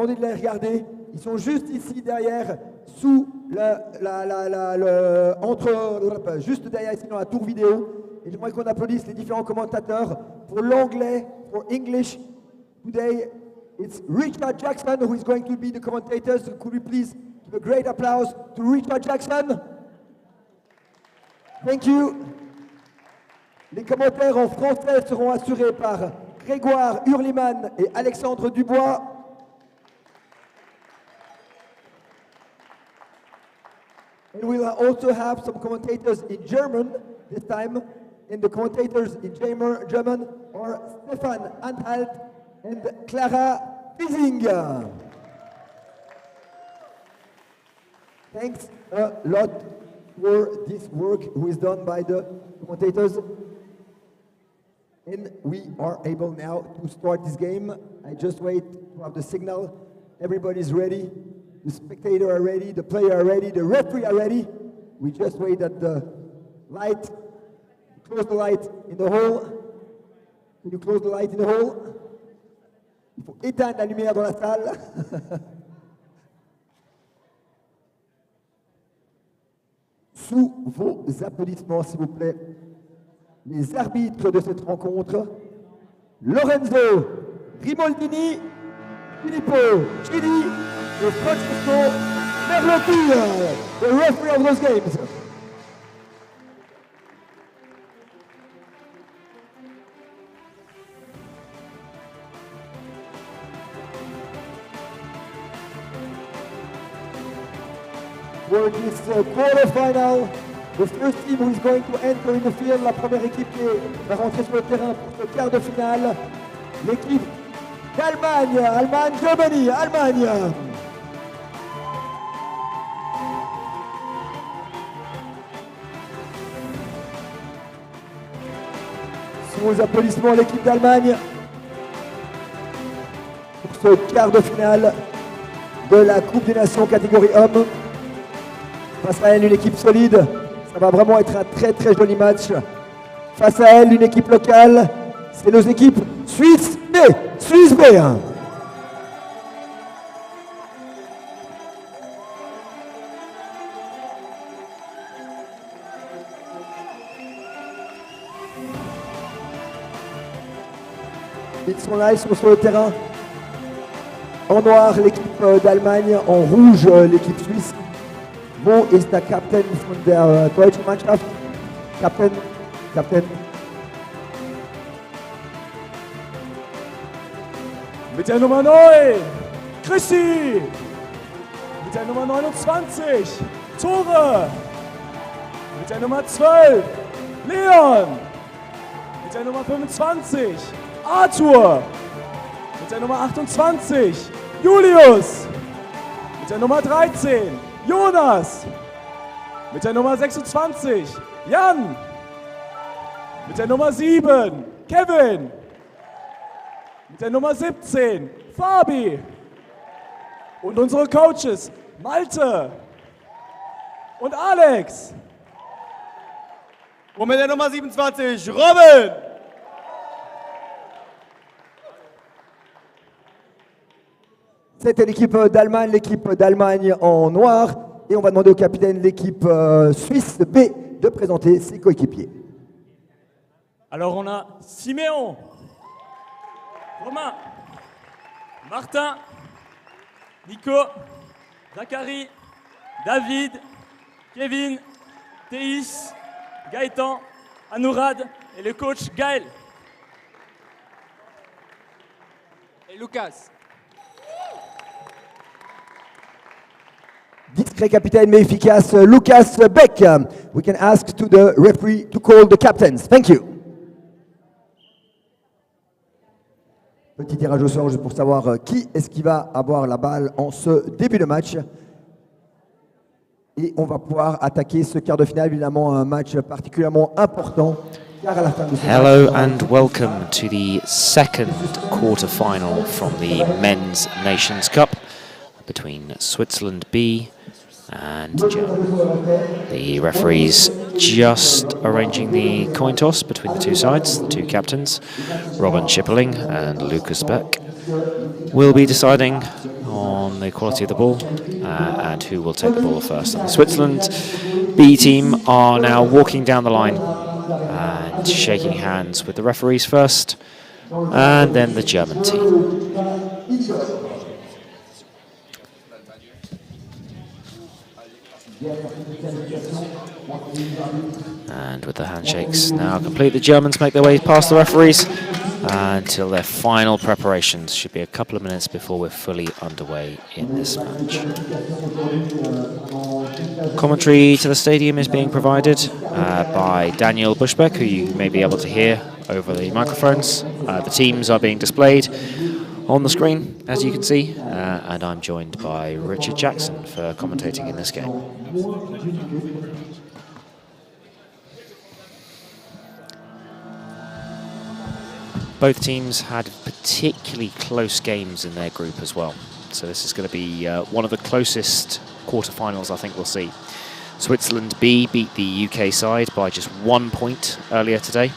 demandé de les regarder. Ils sont juste ici derrière, juste derrière ici dans la tour vidéo. Et j'aimerais qu'on applaudisse les différents commentateurs pour l'anglais, pour English. Today, it's Richard Jackson who is going to be the commentators. Could we please give a great applause to Richard Jackson? Thank you. Les commentaires en français seront assurés par Grégoire Hurliman et Alexandre Dubois. And we'll also have some commentators in German this time. And the commentators in German are Stefan Anhalt and Clara Fiesing. Thanks a lot for this work who is done by the commentators. And we are able now to start this game. I just wait to have the signal. Everybody's ready. The spectators are ready. The players are ready. The referee are ready. We just wait that the light, close the light in the hall. Can you close the light in the hall? Il faut éteindre la lumière dans la salle. Sous vos applaudissements, s'il vous plaît, les arbitres de cette rencontre, Lorenzo Rimoldini, Filippo Chidi et Francesco Merlotti, the referee of those games. For this quarterfinal, the first team who is going to enter in the field, la première équipe qui va rentrer sur le terrain pour ce quart de finale, l'équipe d'Allemagne, Germany, Allemagne. Sous vos applaudissements, l'équipe d'Allemagne pour ce quart de finale de la Coupe des Nations catégorie hommes. Face à elle, une équipe solide. Ça va vraiment être un très très joli match. Face à elle, une équipe locale. C'est nos équipes Suisse B. Suisse B. Ils sont là, ils sont sur le terrain. En noir, l'équipe d'Allemagne. En rouge, l'équipe suisse. Wo ist der Captain von der deutschen Mannschaft? Captain. Mit der Nummer 9, Christi. Mit der Nummer 29, Tore. Mit der Nummer 12, Leon. Mit der Nummer 25, Arthur. Mit der Nummer 28, Julius. Mit der Nummer 13, Jonas. Mit der Nummer 26, Jan. Mit der Nummer 7, Kevin. Mit der Nummer 17, Fabi. Und unsere Coaches, Malte und Alex. Und mit der Nummer 27, Robin. C'était l'équipe d'Allemagne en noir. Et on va demander au capitaine de l'équipe Suisse B de présenter ses coéquipiers. Alors on a Siméon, Romain, Martin, Nico, Zachary, David, Kevin, Théis, Gaëtan, Anourad et le coach Gaël. Et Lucas. Discret capitaine mais efficace, Lucas Beck. We can ask to the referee to call the captains. Thank you. Petit tirage au sort juste pour savoir qui est-ce qui va avoir la balle en ce début de match. Et on va pouvoir attaquer ce quart de finale, évidemment un match particulièrement important. Car à la fin de ce Hello match, and welcome to the second quarter-final from the Men's Nations Cup between Switzerland B and Germany. The referees just arranging the coin toss between the two sides, the two captains, Robin Schipperling and Lucas Beck, will be deciding on the quality of the ball and who will take the ball first. And the Switzerland B team are now walking down the line and shaking hands with the referees first, and then the German team. And with the handshakes now complete, the Germans make their way past the referees until their final preparations. Should be a couple of minutes before we're fully underway in this match. Commentary to the stadium is being provided by Daniel Buschbeck, who you may be able to hear over the microphones. The teams are being displayed on the screen, as you can see, and I'm joined by Richard Jackson for commentating in this game. Both teams had particularly close games in their group as well, so this is going to be one of the closest quarterfinals I think we'll see. Switzerland B beat the UK side by just 1 point earlier today.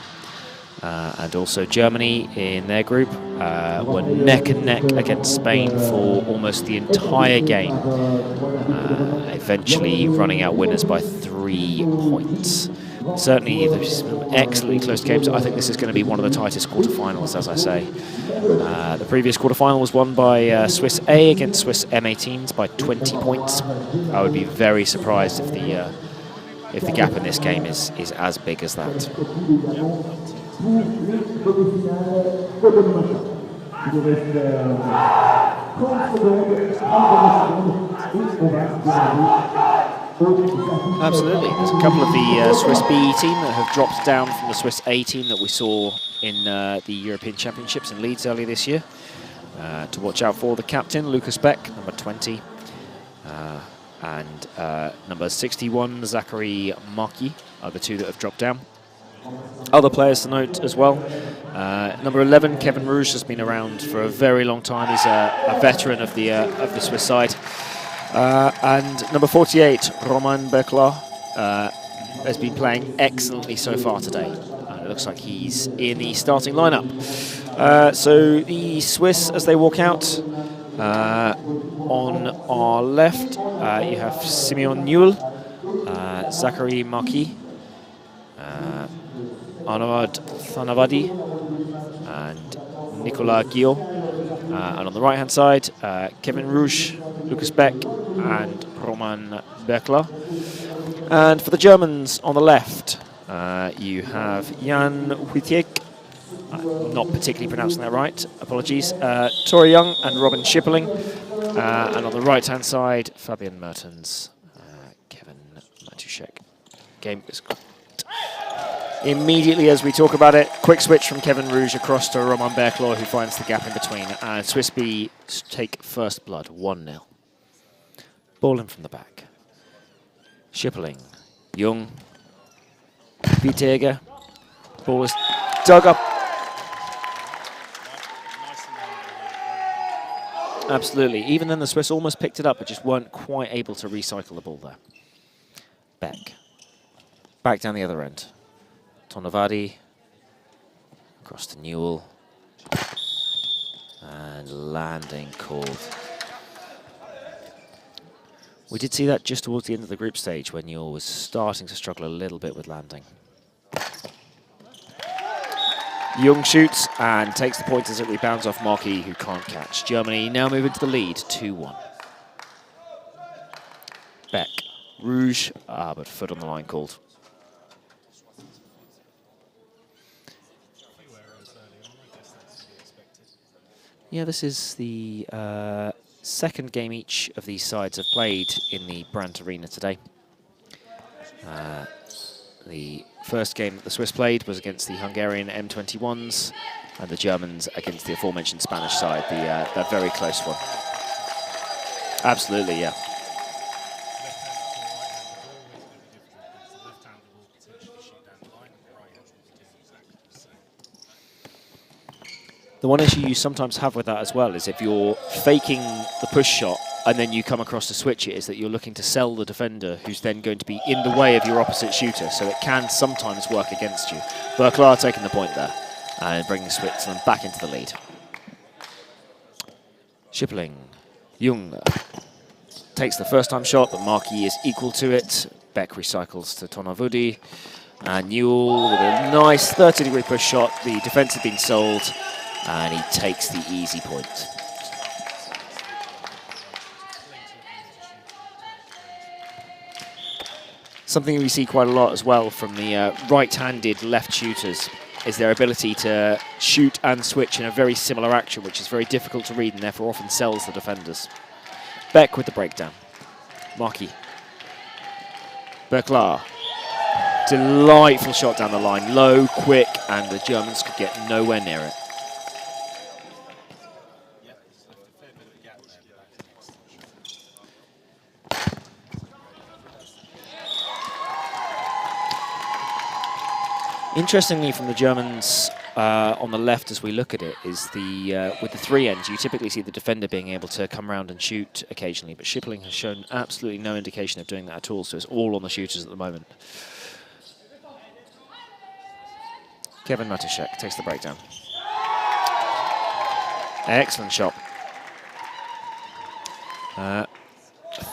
And also Germany in their group were neck and neck against Spain for almost the entire game, eventually running out winners by 3 points. Certainly there's some excellently close games. I think this is going to be one of the tightest quarterfinals, as I say. The previous quarterfinal was won by Swiss A against Swiss M18s by 20 points. I would be very surprised if the gap in this game is as big as that. Absolutely. There's a couple of the Swiss B team that have dropped down from the Swiss A team that we saw in the European Championships in Leeds earlier this year. To watch out for the captain, Lucas Beck, number 20, and number 61, Zachary Marquis, are the two that have dropped down. Other players to note as well. Number 11, Kevin Rouge, has been around for a very long time. He's a veteran of the Swiss side. And number 48, Roman Berklar, has been playing excellently so far today. It looks like he's in the starting lineup. So the Swiss, as they walk out, on our left, you have Simeon Newell, Zachary Marquis, Anwar Thanavadi, and Nicolas Guillot. And on the right-hand side, Kevin Rouge, Lucas Beck, and Roman Berklar. And for the Germans on the left, you have Jan Wittek, not particularly pronouncing that right, apologies, Tori Young and Robin Schipperling. And on the right-hand side, Fabian Mertens, Kevin Matuszek. Game is immediately as we talk about it. Quick switch from Kevin Rouge across to Roman Berklar, who finds the gap in between. And Swiss B take first blood, 1-0. Ball in from the back. Schipperling, Jung, Wittega. Ball is dug up. Absolutely. Even then, the Swiss almost picked it up, but just weren't quite able to recycle the ball there. Beck. Back down the other end. Tonavadi. Across to Newell. And landing called. We did see that just towards the end of the group stage when Newell was starting to struggle a little bit with landing. Jung shoots and takes the point as it rebounds off Marquis, who can't catch. Germany now move into the lead, 2-1. Beck. Rouge, but foot on the line called. Yeah, this is the second game each of these sides have played in the Brandt Arena today. The first game that the Swiss played was against the Hungarian M21s, and the Germans against the aforementioned Spanish side, the very close one. Absolutely, yeah. The one issue you sometimes have with that as well is if you're faking the push shot and then you come across to switch it, is that you're looking to sell the defender who's then going to be in the way of your opposite shooter, so it can sometimes work against you. Berklar taking the point there and bringing Switzerland back into the lead. Schipperling Jung takes the first time shot, but Marquis is equal to it. Beck recycles to Tonavudi. And Newell with a nice 30-degree push shot. The defense had been sold, and he takes the easy point. Something we see quite a lot as well from the right-handed left shooters is their ability to shoot and switch in a very similar action, which is very difficult to read and therefore often sells the defenders. Beck with the breakdown. Marquis. Berklar. Delightful shot down the line. Low, quick, and the Germans could get nowhere near it. Interestingly, from the Germans on the left, as we look at it, is the with the 3 ends, you typically see the defender being able to come around and shoot occasionally, but Schipperling has shown absolutely no indication of doing that at all, so it's all on the shooters at the moment. Kevin Matuszek takes the breakdown. Excellent shot. I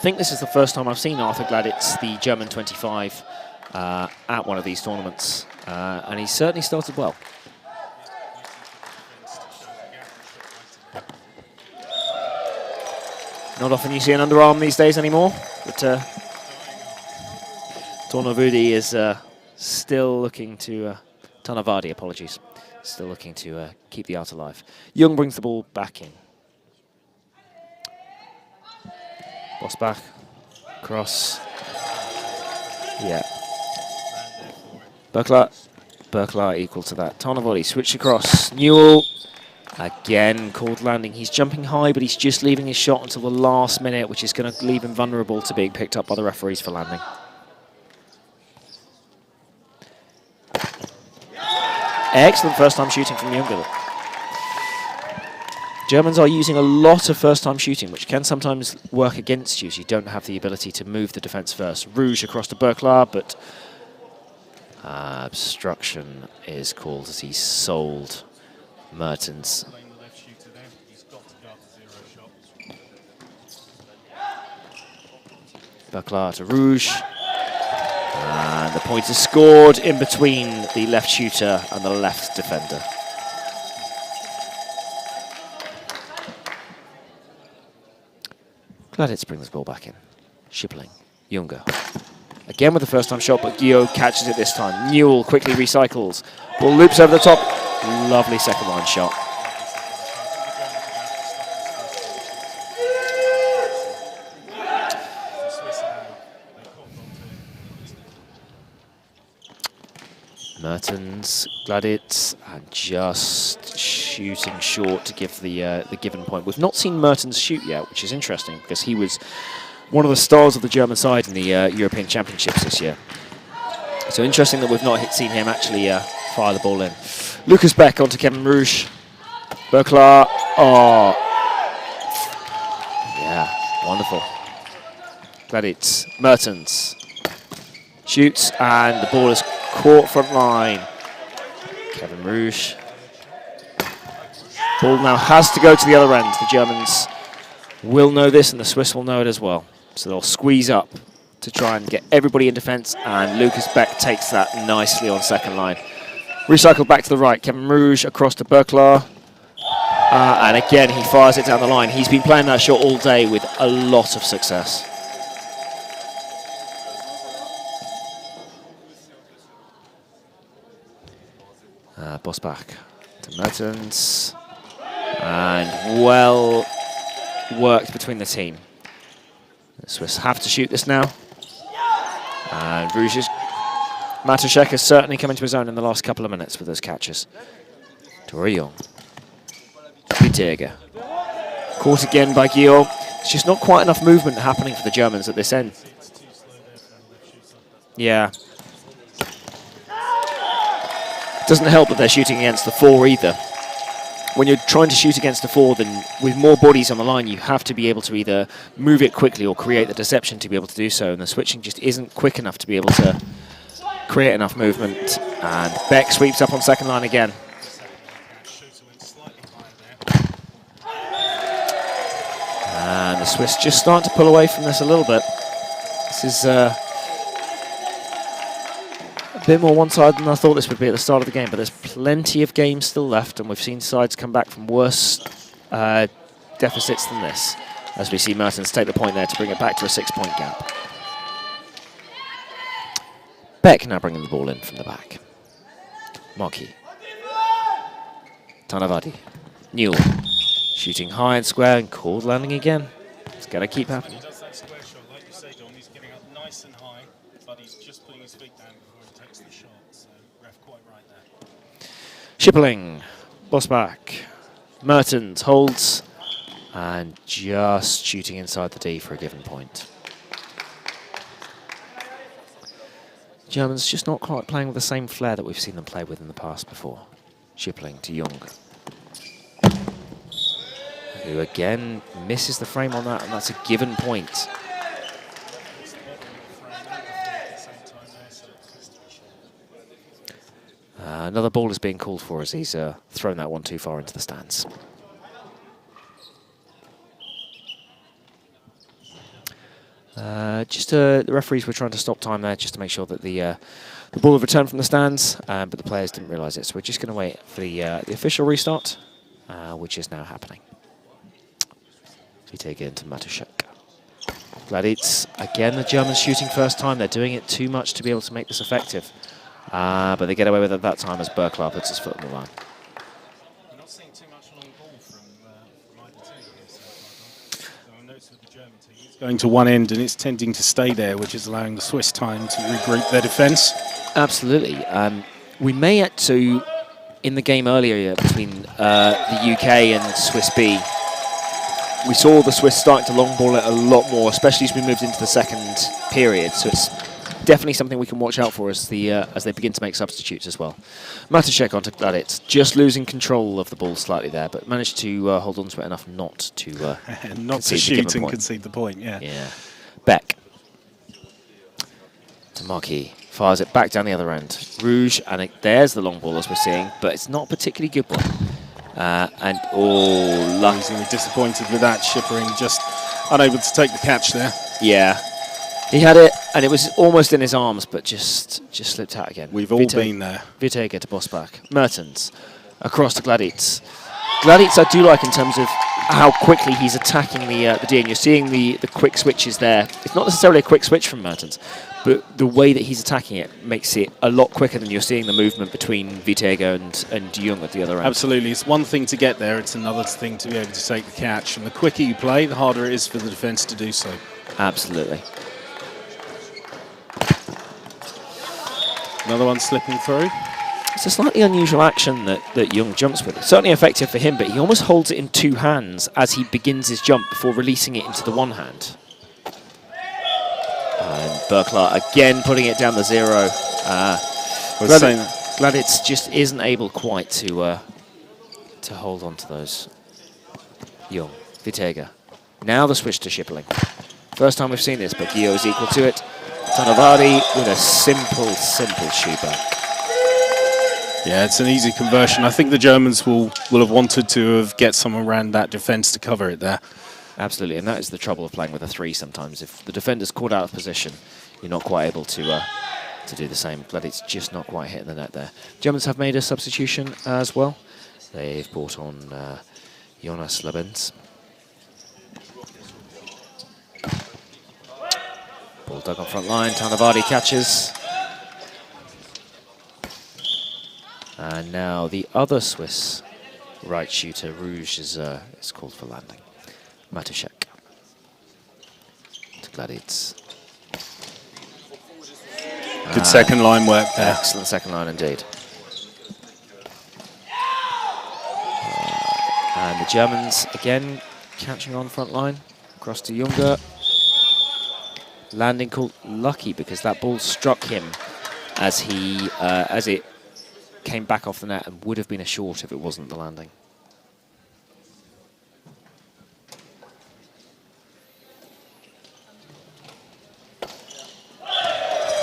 think this is the first time I've seen Arthur Gladitz, the German 25, at one of these tournaments, and he certainly started well. Not often you see an underarm these days anymore, but Tonavudi is still looking to, Tonavadi, apologies, still looking to keep the art alive. Jung brings the ball back in. Bosbach, cross, yeah. Berklar equal to that. Tonavadi switch across. Newell again called landing. He's jumping high, but he's just leaving his shot until the last minute, which is going to leave him vulnerable to being picked up by the referees for landing. Excellent first-time shooting from Junger. Germans are using a lot of first-time shooting, which can sometimes work against you, so you don't have the ability to move the defence first. Rouge across to Berklar, but obstruction is called as he sold Mertens. Berklar to Rouge. And the point is scored in between the left shooter and the left defender. Gladitz brings the ball back in. Schipperling, Junger. Again with the first time shot, but Guillaume catches it this time. Newell quickly recycles. Ball loops over the top. Lovely second line shot. Mertens, Gladitz, and just shooting short to give the given point. We've not seen Mertens shoot yet, which is interesting because he was one of the stars of the German side in the European Championships this year. So interesting that we've not seen him actually fire the ball in. Lucas Beck onto Kevin Rouge. Berklar, oh. Yeah, wonderful. Gladitz, Mertens. Shoots, and the ball is caught front line. Kevin Rouge. Ball now has to go to the other end. The Germans will know this, and the Swiss will know it as well. So they'll squeeze up to try and get everybody in defence, and Lucas Beck takes that nicely on second line. Recycled back to the right. Kevin Rouge across to Berklar. And again, he fires it down the line. He's been playing that shot all day with a lot of success. Bosbach to Mertens. And well worked between the team. The Swiss have to shoot this now. And Rouge's Matuszek has certainly come into his own in the last couple of minutes with those catches. Torreon. Bitega. Caught again by Guillaume. It's just not quite enough movement happening for the Germans at this end. Yeah. Doesn't help that they're shooting against the 4 either. When you're trying to shoot against a 4, then with more bodies on the line, you have to be able to either move it quickly or create the deception to be able to do so. And the switching just isn't quick enough to be able to create enough movement. And Beck sweeps up on second line again. And the Swiss just starting to pull away from this a little bit. This is a bit more one-sided than I thought this would be at the start of the game, but there's plenty of games still left, and we've seen sides come back from worse deficits than this, as we see Mertens take the point there to bring it back to a 6-point gap. Beck now bringing the ball in from the back. Marquis. Tanavadi. Newell. Shooting high and square and called landing again. It's going to keep happening. He does that square shot, like you say, Don. He's getting up nice and high, but he's just putting his feet down before he takes the shot. So, ref quite right there. Schipperling. Bosbach. Mertens holds and just shooting inside the D for a given point. Germans just not quite playing with the same flair that we've seen them play with in the past before. Schipperling to Jung, who again misses the frame on that, and that's a given point. Another ball is being called for as he's thrown that one too far into the stands. The referees were trying to stop time there just to make sure that the ball had returned from the stands, but the players didn't realise it. So we're just going to wait for the official restart, which is now happening. We take it into Matuszek. Gladitz, again, the Germans shooting first time. They're doing it too much to be able to make this effective. But they get away with it that time as Berklar puts his foot on the line. We're not seeing too much long ball from either team here so far. So I noticed with the German team, it's going to one end and it's tending to stay there, which is allowing the Swiss time to regroup their defence. Absolutely. We may have to, in the game earlier between the UK and Swiss B, we saw the Swiss starting to long ball it a lot more, especially as we moved into the second period. So it's definitely something we can watch out for as they begin to make substitutes as well. Matuszek onto Gladitz, just losing control of the ball slightly there, but managed to hold on to it enough not to not to shoot and concede the point. Yeah. Beck to Marquis, fires it back down the other end. Rouge, and there's the long ball as we're seeing, but it's not a particularly good one. Amazingly disappointed with that. Schipperling just unable to take the catch there. Yeah. He had it, and it was almost in his arms, but just slipped out again. We've all been there. Vitega to Bosbach. Mertens across to Gladitz. Gladitz I do like in terms of how quickly he's attacking the D, and you're seeing the quick switches there. It's not necessarily a quick switch from Mertens, but the way that he's attacking it makes it a lot quicker than you're seeing the movement between Vitega and Jung at the other end. Absolutely. It's one thing to get there, it's another thing to be able to take the catch. And the quicker you play, the harder it is for the defence to do so. Absolutely. Another one slipping through. It's a slightly unusual action that Jung jumps with. It's certainly effective for him, but he almost holds it in two hands as he begins his jump before releasing it into the one hand. And Berklar again putting it down the zero. Gladitz just isn't able quite to hold on to those. Jung, Vitega. Now the switch to Schipperling. First time we've seen this, but Gio is equal to it. Tanavadi with a simple shoot back. Yeah, it's an easy conversion. I think the Germans will have wanted to get someone around that defence to cover it there. Absolutely, and that is the trouble of playing with a three sometimes. If the defender's caught out of position, you're not quite able to do the same. Glad it's just not quite hitting the net there. Germans have made a substitution as well. They've brought on Jonas Labens. Ball dug on front line, Tanavadi catches. And now the other Swiss right shooter, Rouge, is called for landing. Matuszek to Gladitz. Good second line work there. Excellent second line indeed. And the Germans again catching on front line. Across to Junger. Landing called lucky because that ball struck him as it came back off the net and would have been a short if it wasn't the landing.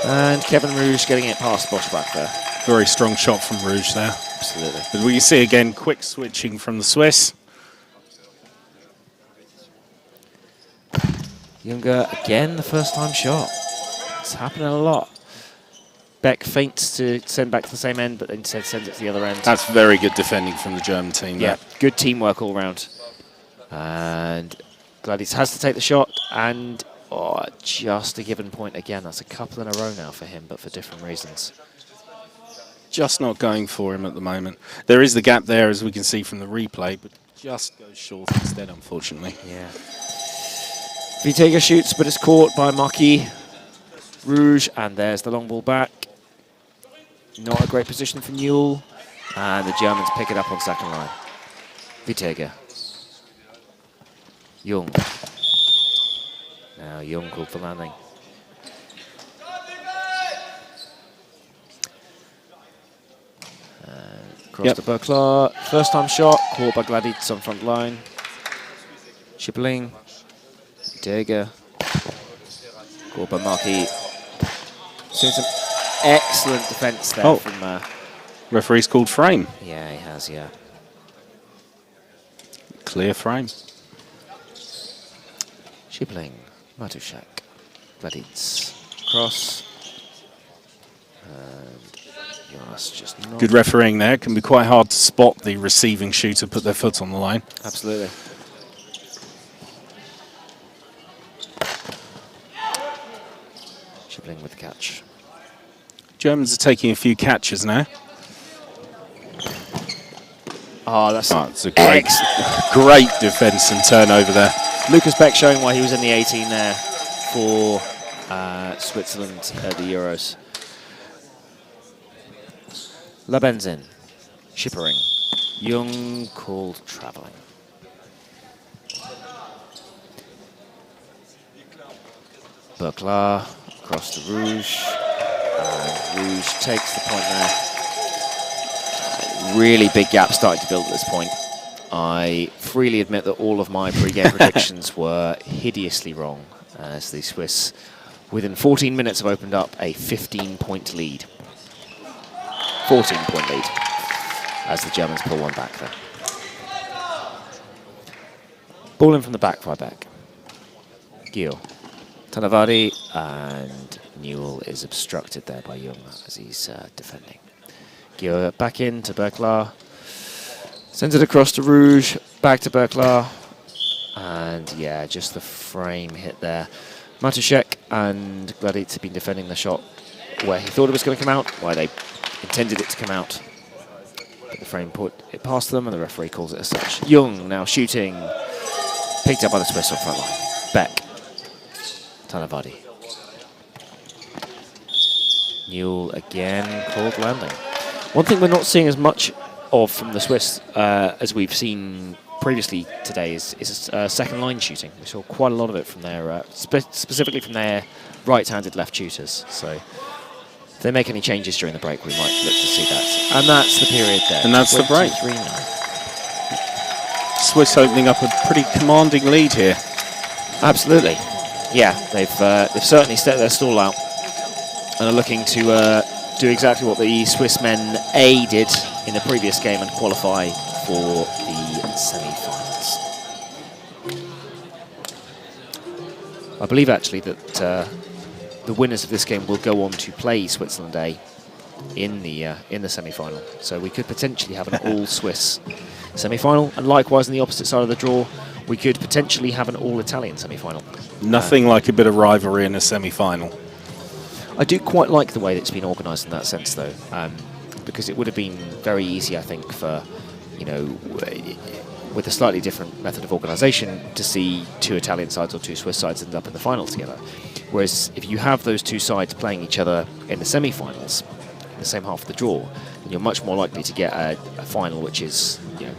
And Kevin Rouge getting it past Bosbach there. Very strong shot from Rouge there. Absolutely. But we see again quick switching from the Swiss. Younger, again, the first time shot. It's happening a lot. Beck feints to send back to the same end, but instead sends it to the other end. That's very good defending from the German team. Yeah, there. good teamwork all round. And Gladys has to take the shot, and just a given point again. That's a couple in a row now for him, but for different reasons. Just not going for him at the moment. There is the gap there, as we can see from the replay, but just goes short instead, unfortunately. Yeah. Vitega shoots, but it's caught by Marquis. Rouge, and there's the long ball back. Not a great position for Newell, and the Germans pick it up on second line. Vitega. Jung. Now Jung called for landing. Across to Berklar. First time shot, caught by Gladitz on front line. Schipperling. Vitega. Caught by Marquis. Seeing some excellent defence there from... referee's called frame. Yeah, he has, yeah. Clear frame. Schipperling, Matuszak, Gladitz, cross. And Jonas just not... Good refereeing there. It can be quite hard to spot the receiving shooter put their foot on the line. Absolutely. Schipperling with the catch. Germans are taking a few catches now. Oh, that's it's a great, great defence and turnover there. Lucas Beck showing why he was in the 18 there for Switzerland at the Euros. Labenzin, Schipperling, Jung called travelling. Berklar across to Rouge, and Rouge takes the point there. Really big gap starting to build at this point. I freely admit that all of my pre-game predictions were hideously wrong, as the Swiss, within 14 minutes, have opened up a 15-point lead. 14-point lead, as the Germans pull one back there. Ball in from the back by Beck. Gil, Tanavadi, and Newell is obstructed there by Jung as he's defending. Gil back in to Berklar. Sends it across to Rouge, back to Berklar. And yeah, just the frame hit there. Matuszek and Gladitz have been defending the shot where he thought it was going to come out, where they intended it to come out. But the frame put it past them and the referee calls it as such. Jung now shooting. Picked up by the Swiss on front line. Beck. Tanavadi. Newell again called landing. One thing we're not seeing as much of from the Swiss as we've seen previously today is second line shooting. We saw quite a lot of it from their, specifically from their right-handed left shooters. So if they make any changes during the break, we might look to see that. And that's the period there. And that's the break. 23-9. Swiss opening up a pretty commanding lead here. Absolutely. Yeah, they've certainly set their stall out and are looking to do exactly what the Swiss men A did in the previous game and qualify for the semi-finals. I believe actually that the winners of this game will go on to play Switzerland A in the semi-final. So we could potentially have an all-Swiss semi-final, and likewise on the opposite side of the draw, we could potentially have an all-Italian semi-final. Nothing like a bit of rivalry in a semi-final. I do quite like the way that it's been organised in that sense, though, because it would have been very easy, I think, for, you know, with a slightly different method of organisation, to see two Italian sides or two Swiss sides end up in the final together. Whereas if you have those two sides playing each other in the semi-finals, in the same half of the draw, then you're much more likely to get a final which is, you know,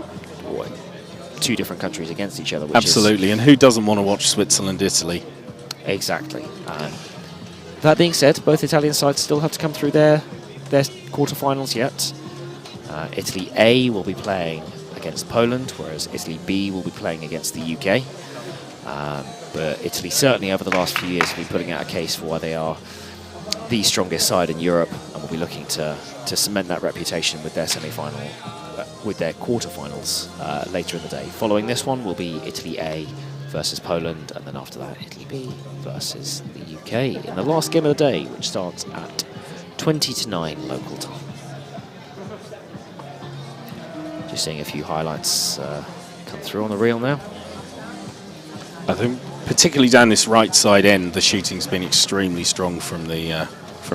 two different countries against each other. Which Absolutely, and who doesn't want to watch Switzerland-Italy? Exactly. That being said, both Italian sides still have to come through their quarterfinals yet. Italy A will be playing against Poland, whereas Italy B will be playing against the UK. But Italy certainly over the last few years have been putting out a case for why they are the strongest side in Europe, and will be looking to cement that reputation with their semi-final, with their quarterfinals later in the day. Following this one will be Italy A versus Poland, and then after that, Italy B versus the UK in the last game of the day, which starts at 20 to 9 local time. Just seeing a few highlights come through on the reel now. I think particularly down this right side end, the shooting's been extremely strong from the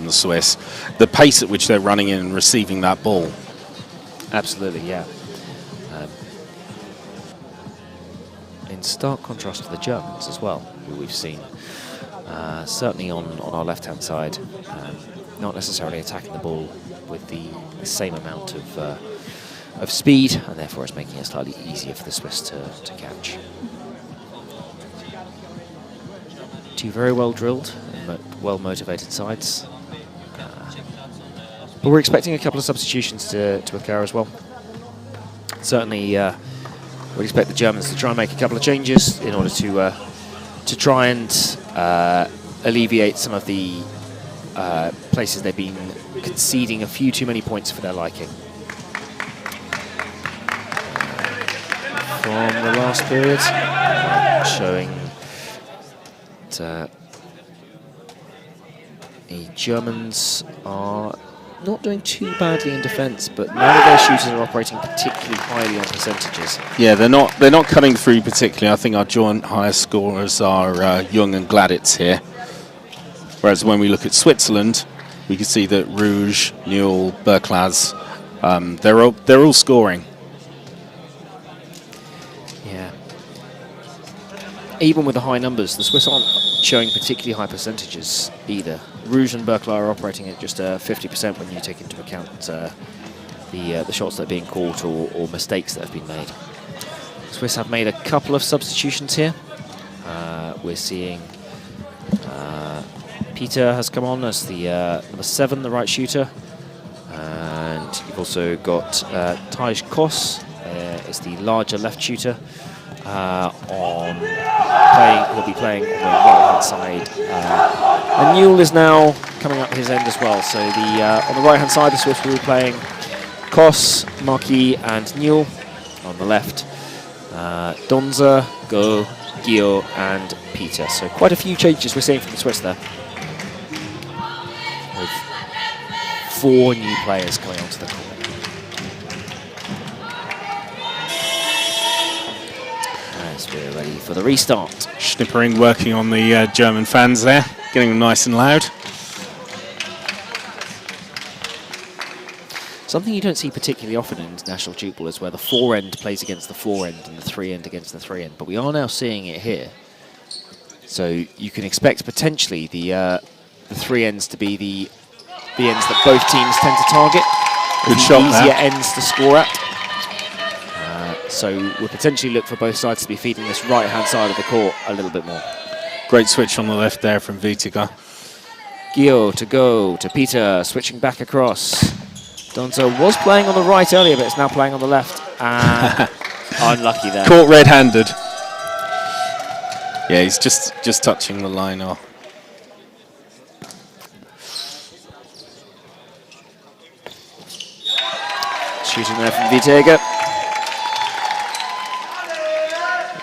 Swiss. The pace at which they're running in and receiving that ball. Absolutely, yeah. In stark contrast to the Germans as well, who we've seen certainly on our left-hand side, not necessarily attacking the ball with the same amount of speed, and therefore it's making it slightly easier for the Swiss to catch. Two very well drilled and well-motivated sides. But we're expecting a couple of substitutions to occur as well. Certainly, we'd expect the Germans to try and make a couple of changes in order to try and alleviate some of the places they've been conceding a few too many points for their liking. From the last period, showing that the Germans are not doing too badly in defence, but none of their shooters are operating particularly highly on percentages. Yeah, they're not coming through particularly. I think our joint highest scorers are Jung and Gladitz here. Whereas when we look at Switzerland, we can see that Rouge, Newell, Berklaz, they're all scoring. Yeah. Even with the high numbers, the Swiss aren't showing particularly high percentages either. Rouge and Berklaz are operating at just 50% when you take into account the shots that are being caught or mistakes that have been made. The Swiss have made a couple of substitutions here. We're seeing Peter has come on as the number 7, the right shooter. And you've also got Taj Kos as the larger left shooter. He'll be playing on the right-hand side. And Newell is now coming up his end as well. So on the right-hand side, the Swiss will be playing Kos, Marquis, and Newell. On the left, Donza, Go, Gio, and Peter. So quite a few changes we're seeing from the Swiss there. With 4 new players coming onto the court. As we're ready for the restart. Schnippering working on the German fans there, getting them nice and loud. Something you don't see particularly often in international Tchoukball is where the 4-end plays against the 4-end and the 3-end against the 3-end, but we are now seeing it here. So you can expect potentially the 3 ends to be the ends that both teams tend to target. Good shot there. Easier ends to score at. So we'll potentially look for both sides to be feeding this right-hand side of the court a little bit more. Great switch on the left there from Wietigger. Gio to Go to Peter, switching back across. Donzo was playing on the right earlier, but it's now playing on the left. And unlucky there. Caught red-handed. Yeah, he's just touching the line off. Shooting there from Wietigger.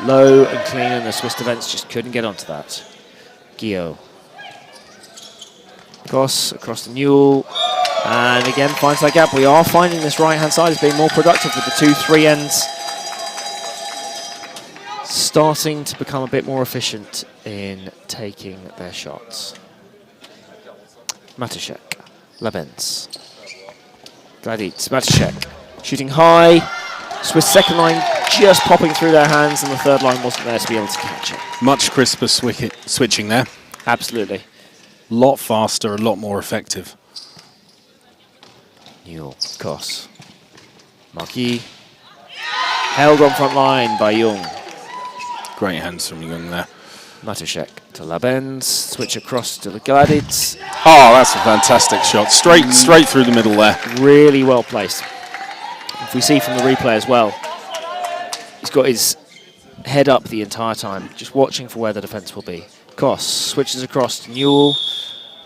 Low and clean, and the Swiss defence just couldn't get onto that. Gio. Goss across the Newell. And again, finds that gap. We are finding this right-hand side is being more productive with the 2-3 ends starting to become a bit more efficient in taking their shots. Matuszek, Labenz, Gladitz, Matuszek, shooting high. Swiss second line just popping through their hands, and the third line wasn't there to be able to catch it. Much crisper switching there. Absolutely. A lot faster, a lot more effective. Newell, Kos, Marquis, held on front line by Jung. Great hands from Jung there. Matuszek to Labenz, switch across to the Gladitz. Oh, that's a fantastic shot. Straight through the middle there. Really well placed. If we see from the replay as well, he's got his head up the entire time, just watching for where the defence will be. Kos switches across to Newell,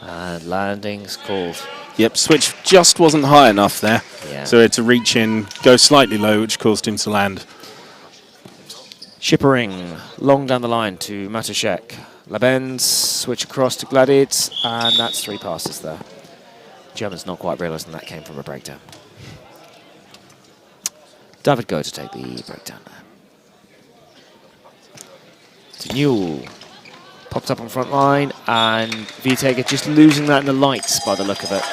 and landings called. Yep, switch just wasn't high enough there. Yeah. So he had to reach in, go slightly low, which caused him to land. Shippering long down the line to Matuszek. Labens, switch across to Gladitz, and that's 3 passes there. Germans not quite realising that came from a breakdown. David Go to take the breakdown there. To Newell. Popped up on front line, and Vitega just losing that in the lights by the look of it.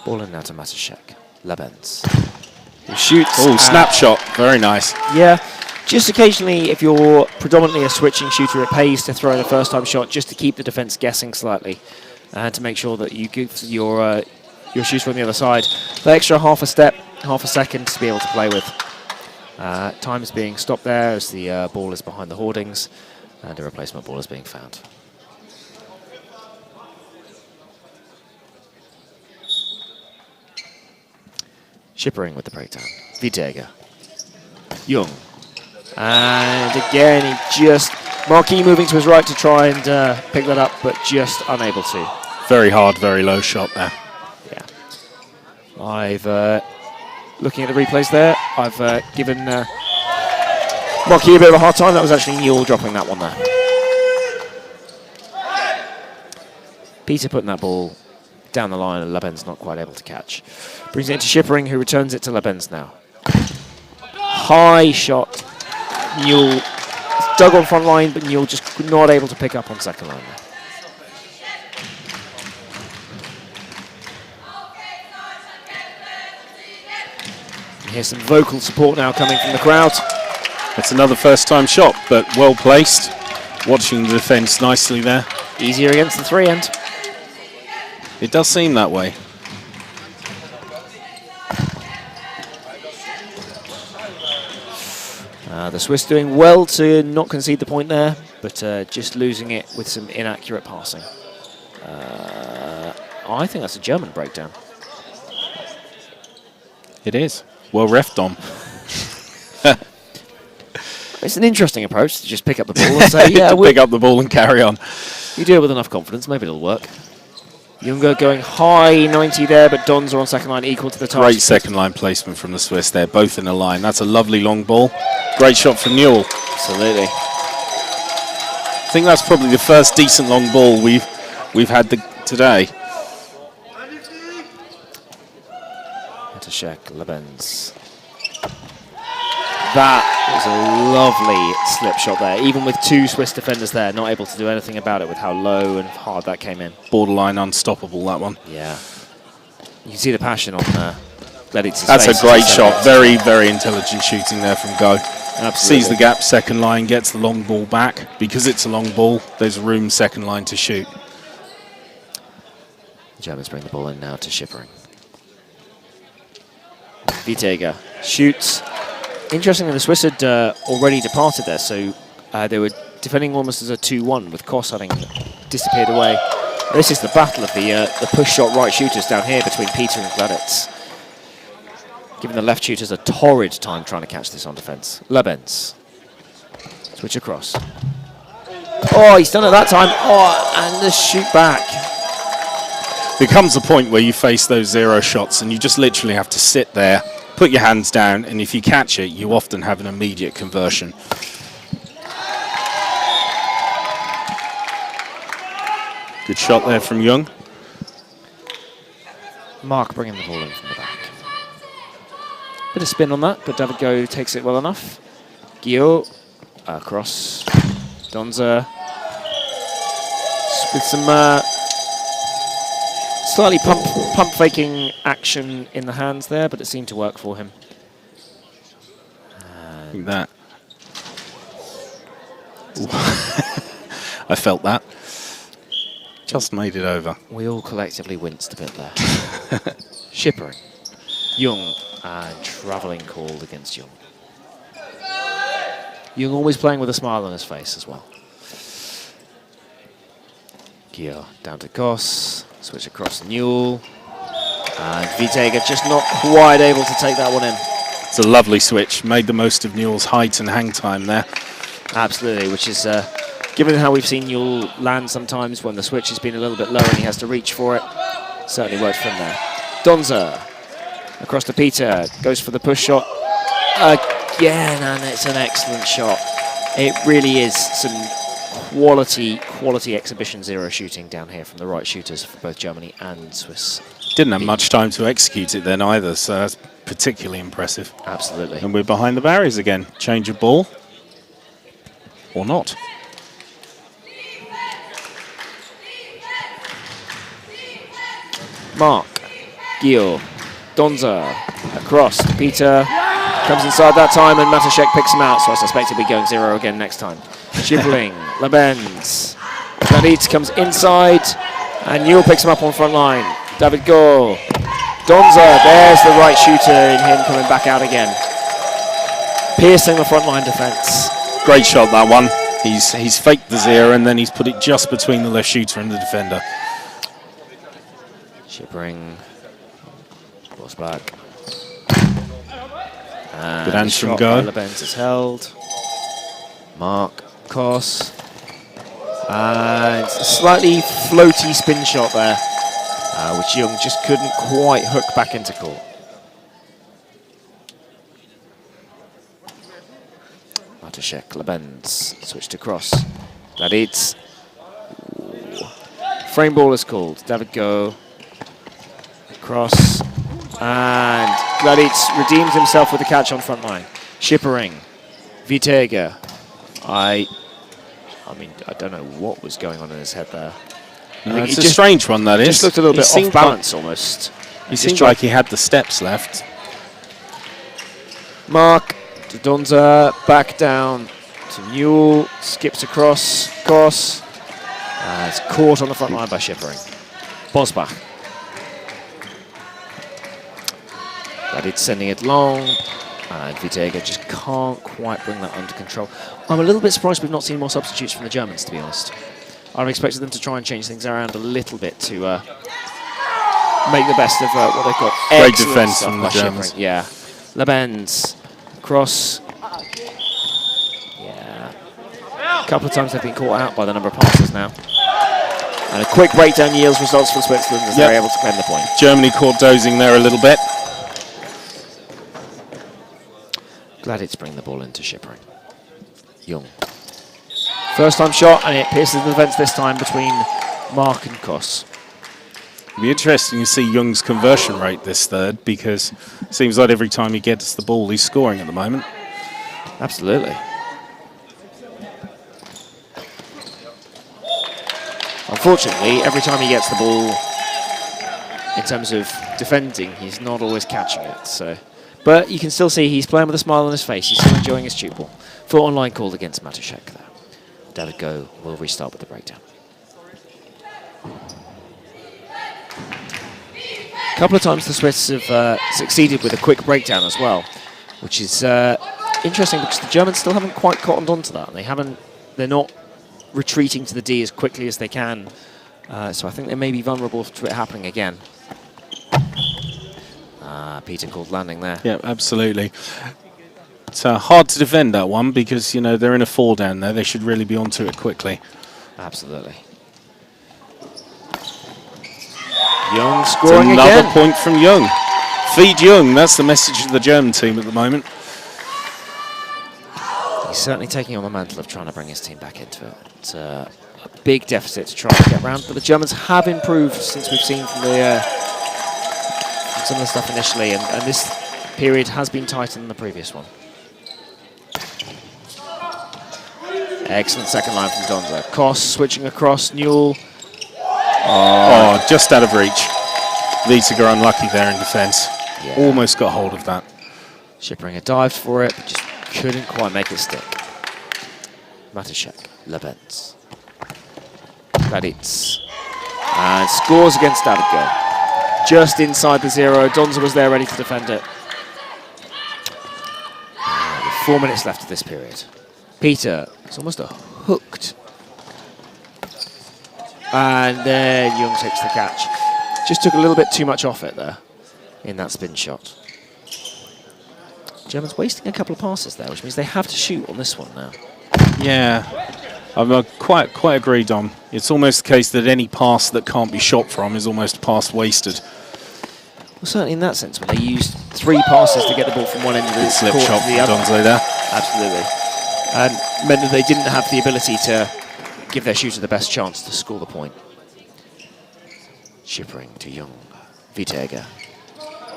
Ball in now to Matuszek. Labens. Who shoots. Oh, snapshot. Very nice. Yeah. Just occasionally, if you're predominantly a switching shooter, it pays to throw in a first-time shot just to keep the defence guessing slightly and to make sure that you give your shooter on the other side the extra half a step, half a second to be able to play with. Time is being stopped there as the ball is behind the hoardings and a replacement ball is being found. Shippering with the breakdown. Vitega. Young. And again, he just... Marquis moving to his right to try and pick that up, but just unable to. Very hard, very low shot there. Yeah. Looking at the replays there, I've given Marquis a bit of a hard time. That was actually Newell dropping that one there. Peter putting that ball down the line and Labens not quite able to catch. Brings it into Shippering, who returns it to Labens now. High shot. Newell dug on front line, but Newell just not able to pick up on second line there. Here's some vocal support now coming from the crowd. It's another first-time shot, but well placed. Watching the defence nicely there. Easier against the 3-end. It does seem that way. The Swiss doing well to not concede the point there, but just losing it with some inaccurate passing. I think that's a German breakdown. It is. Well ref, Dom. It's an interesting approach to just pick up the ball and say, yeah, pick up the ball and carry on. You do it with enough confidence, maybe it'll work. Younger going high 90 there, but Dons are on second line equal to the task. Great second line placement from the Swiss there, both in a line. That's a lovely long ball. Great shot from Newell. Absolutely. I think that's probably the first decent long ball we've had today. Matuszek, Labens. That was a lovely slip shot there, even with 2 Swiss defenders there, not able to do anything about it with how low and hard that came in. Borderline unstoppable, that one. Yeah. You can see the passion on Gleditz's face. That's a great shot. Very, very intelligent shooting there from Go. Absolutely. Sees the gap, second line, gets the long ball back. Because it's a long ball, there's room second line to shoot. The Germans bring the ball in now to Shippering. Vitega shoots. Interestingly, the Swiss had already departed there, so they were defending almost as a 2-1 with Kos having disappeared away. This is the battle of the push shot right shooters down here between Peter and Gladitz. Giving the left shooters a torrid time trying to catch this on defence. Labens. Switch across. Oh, he's done it that time. Oh, and the shoot back. There comes a point where you face those 0 shots and you just literally have to sit there, put your hands down, and if you catch it, you often have an immediate conversion. Good shot there from Young. Mark bringing the ball in from the back. Bit of spin on that, but David Go takes it well enough. Guillaume across. Donza with some slightly pump faking action in the hands there, but it seemed to work for him. Like that. I felt that. Just made it over. We all collectively winced a bit there. Shippering. Young and travelling called against Young. Young always playing with a smile on his face as well. Gier down to Kos. Switch across to Newell. And Vitega just not quite able to take that one in. It's a lovely switch. Made the most of Newell's height and hang time there. Absolutely, which is, given how we've seen Newell land sometimes when the switch has been a little bit low and he has to reach for it, certainly worked from there. Donza. Across to Peter, goes for the push shot again, and it's an excellent shot. It really is some quality exhibition zero shooting down here from the right shooters for both Germany and Swiss. Didn't have much time to execute it then either, so that's particularly impressive. Absolutely. And we're behind the barriers again. Change of ball. Or not. Mark, Gil, Donza, across to Peter, comes inside that time and Matuszek picks him out, so I suspect he'll be going zero again next time. Schibling, Labenz, Gladitz comes inside and Newell picks him up on front line. David Gore, Donza, there's the right shooter in him coming back out again. Piercing the front line defence. Great shot, that one. He's faked the zero and then he's put it just between the left shooter and the defender. Schibling, cross back. Good answer from Go. Labenz is held. Mark, Kos. And a slightly floaty spin shot there, which Young just couldn't quite hook back into court. Matuszek, Labenz, switched across. Gladitz. Frame ball is called. David Go. Cross. And Gladitz redeems himself with a catch on front line. Schippering. Vitega. I mean, I don't know what was going on in his head there. No, it's a strange one, that is. Just looked a little bit off balance almost. He seemed like he had the steps left. Mark to Donza, back down to Newell, skips across, Kos. It's caught on the front line by Schippering. Bosbach. Gladitz sending it long. And Vitega just can't quite bring that under control. I'm a little bit surprised we've not seen more substitutes from the Germans, to be honest. I've expected them to try and change things around a little bit to make the best of what they've got. Great defence from the Germans. Yeah. Labenz, cross. Yeah. A couple of times they've been caught out by the number of passes now. And a quick breakdown yields results for Switzerland as they're able to claim the point. Germany caught dozing there a little bit. Gladitz bring the ball into Schippering. Young. First time shot, and it pierces the defence this time between Mark and Kos. It'll be interesting to see Young's conversion rate this third, because it seems like every time he gets the ball, he's scoring at the moment. Absolutely. Unfortunately, every time he gets the ball, in terms of defending, he's not always catching it. So. But you can still see he's playing with a smile on his face. He's still enjoying his Tchoukball. Full online called against Matuszek there. David Go will restart with the breakdown. A couple of times the Swiss have succeeded with a quick breakdown as well, which is interesting because the Germans still haven't quite cottoned onto that. They're not retreating to the D as quickly as they can. So I think they may be vulnerable to it happening again. Peter called landing there. Yeah, absolutely. It's hard to defend that one because, you know, they're in a 4 down there. They should really be onto it quickly. Absolutely. Young scoring another again. Point from Young. Feed Young. That's the message of the German team at the moment. He's certainly taking on the mantle of trying to bring his team back into it. It's a big deficit to try and get around, but the Germans have improved since we've seen from the some of the stuff initially, and this period has been tighter than the previous one. Excellent second line from Donza. Kos switching across, Newell. Oh, just out of reach. Vitega unlucky there in defence. Yeah. Almost got hold of that. Schippering dived for it, but just couldn't quite make it stick. Matuszek, Labenz. Gladitz. And scores against David Go. Just inside the 0. Donza was there ready to defend it. With 4 minutes left of this period. Peter, it's almost a hooked. And then Young takes the catch. Just took a little bit too much off it there in that spin shot. Germans wasting a couple of passes there, which means they have to shoot on this one now. Yeah, I'm quite agree, Dom. It's almost the case that any pass that can't be shot from is almost a pass wasted. Well, certainly in that sense, when they used 3 passes to get the ball from one end of the Slip court shot to the from other. Donzo there. Absolutely. And meant that they didn't have the ability to give their shooter the best chance to score the point. Shippering to Young. Vitega.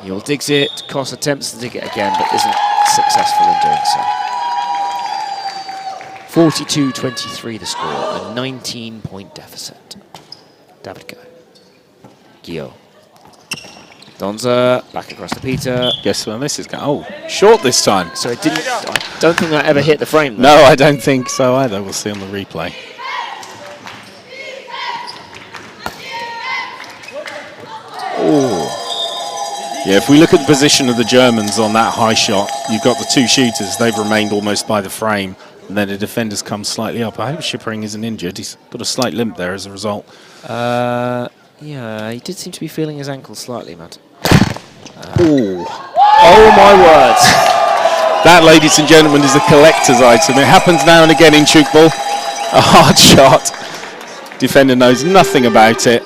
Newell digs it. Koss attempts to dig it again, but isn't successful in doing so. 42-23 the score, a 19-point deficit. David Go. Guillaume. Donza back across to Peter. Guess where this is going? Oh, short this time. So it didn't. I don't think that ever hit the frame, though. No, I don't think so either. We'll see on the replay. Oh. Yeah, if we look at the position of the Germans on that high shot, you've got the 2 shooters. They've remained almost by the frame. And then the defenders come slightly up. I hope Shippering isn't injured. He's got a slight limp there as a result. Yeah, he did seem to be feeling his ankle slightly, Matt. Oh my words. That, ladies and gentlemen, is a collector's item. It happens now and again in Tchoukball. A hard shot. Defender knows nothing about it.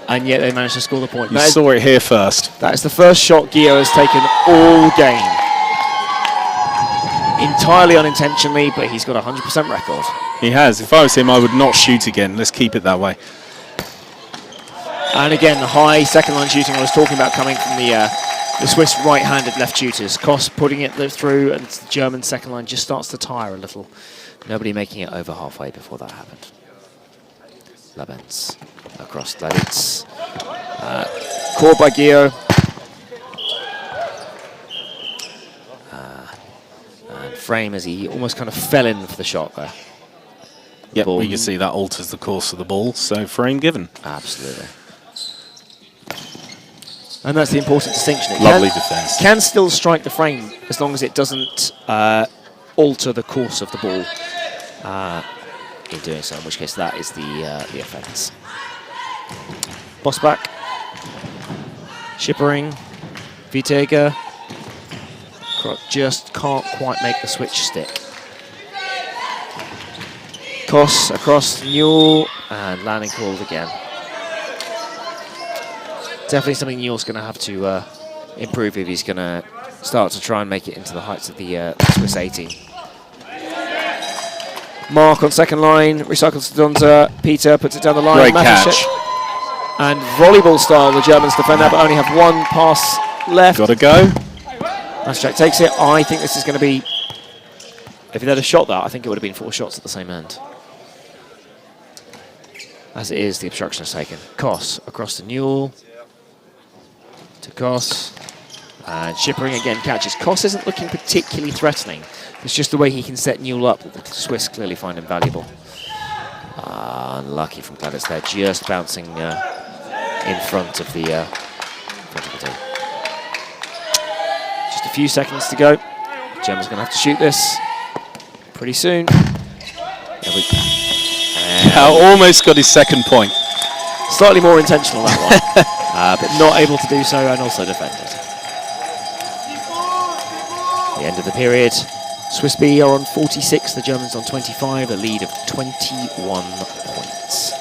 And yet they managed to score the point. You saw it here first. That is the first shot Guillaume has taken all game. Entirely unintentionally, but he's got a 100% record. He has. If I was him, I would not shoot again. Let's keep it that way. And again, the high second-line shooting I was talking about coming from the Swiss right-handed left shooters. Koss putting it through, and the German second line just starts to tire a little. Nobody making it over halfway before that happened. Labens across Laditz. Caught by Guillaume. And frame as he almost kind of fell in for the shot there. Yep, we can see that alters the course of the ball, so frame given. Absolutely. And that's the important distinction. It Lovely defence. Can still strike the frame as long as it doesn't alter the course of the ball in doing so, in which case that is the offence. Bosbach. Shippering. Vitega. Just can't quite make the switch stick. Koss across Newell, and landing called again. Definitely something Newell's going to have to improve if he's going to start to try and make it into the heights of the Swiss 18. Mark on second line, recycles to Donza. Peter puts it down the line. Great catch. And volleyball style, the Germans defend that, but only have 1 pass left. Got to go. Jack takes it. I think this is going to be, if he had a shot that, I think it would have been 4 shots at the same end. As it is, the obstruction is taken. Koss across to Newell. To Koss. And Shippering again catches. Koss isn't looking particularly threatening. It's just the way he can set Newell up that the Swiss clearly find him valuable. Unlucky from Gladys there, just bouncing in front of the team. Just a few seconds to go. Gemma's going to have to shoot this pretty soon. There we go. Almost got his second point. Slightly more intentional, that one. But not able to do so and also defended. The end of the period. Swiss B are on 46, the Germans on 25, a lead of 21 points.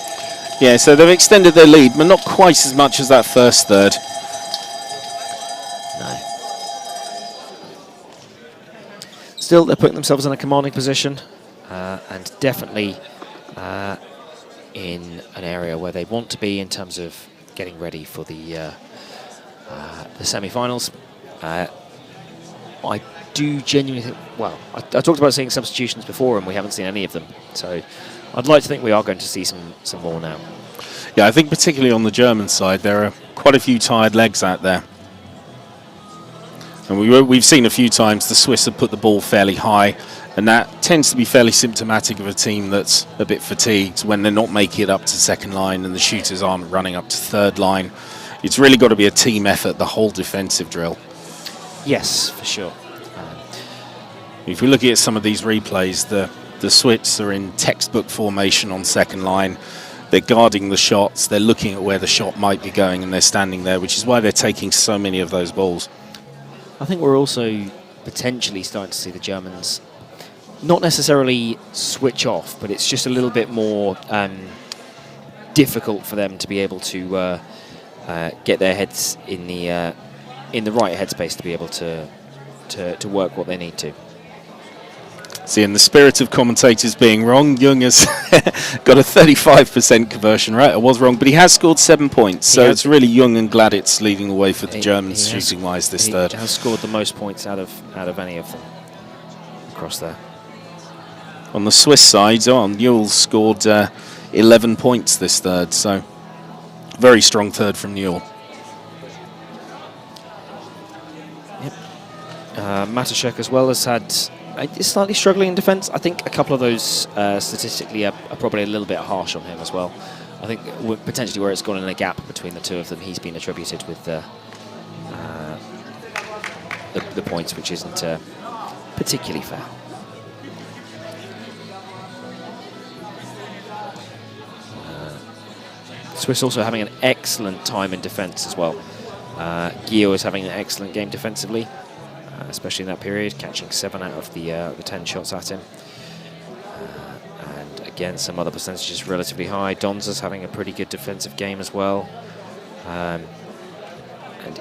Yeah, so they've extended their lead, but not quite as much as that first third. No. Still, they're putting themselves in a commanding position, and definitely in an area where they want to be in terms of getting ready for the semi-finals. I do genuinely think, well, I talked about seeing substitutions before and we haven't seen any of them. So I'd like to think we are going to see some more now. Yeah, I think particularly on the German side, there are quite a few tired legs out there. And we've seen a few times the Swiss have put the ball fairly high, and that tends to be fairly symptomatic of a team that's a bit fatigued when they're not making it up to second line and the shooters aren't running up to third line. It's really got to be a team effort, the whole defensive drill. Yes, for sure. If we look at some of these replays, the Swiss are in textbook formation on second line. They're guarding the shots, they're looking at where the shot might be going, and they're standing there, which is why they're taking so many of those balls. I think we're also potentially starting to see the Germans not necessarily switch off, but it's just a little bit more difficult for them to be able to get their heads in the right headspace to be able to work what they need to. See, in the spirit of commentators being wrong, Jung has got a 35% conversion rate. I was wrong, but he has scored 7 points. So it's really Jung and Gladitz leading the way for the Germans shooting-wise this third. He has scored the most points out of any of them across there. On the Swiss side, Newell scored 11 points this third. So very strong third from Newell. Matuszek as well has had slightly struggling in defence. I think a couple of those statistically are probably a little bit harsh on him as well. I think potentially where it's gone in a gap between the two of them, he's been attributed with the points, which isn't particularly fair. Swiss also having an excellent time in defence as well. GER is having an excellent game defensively. Especially in that period, catching 7 out of the 10 shots at him. And again, some other percentages relatively high. Donza's having a pretty good defensive game as well. And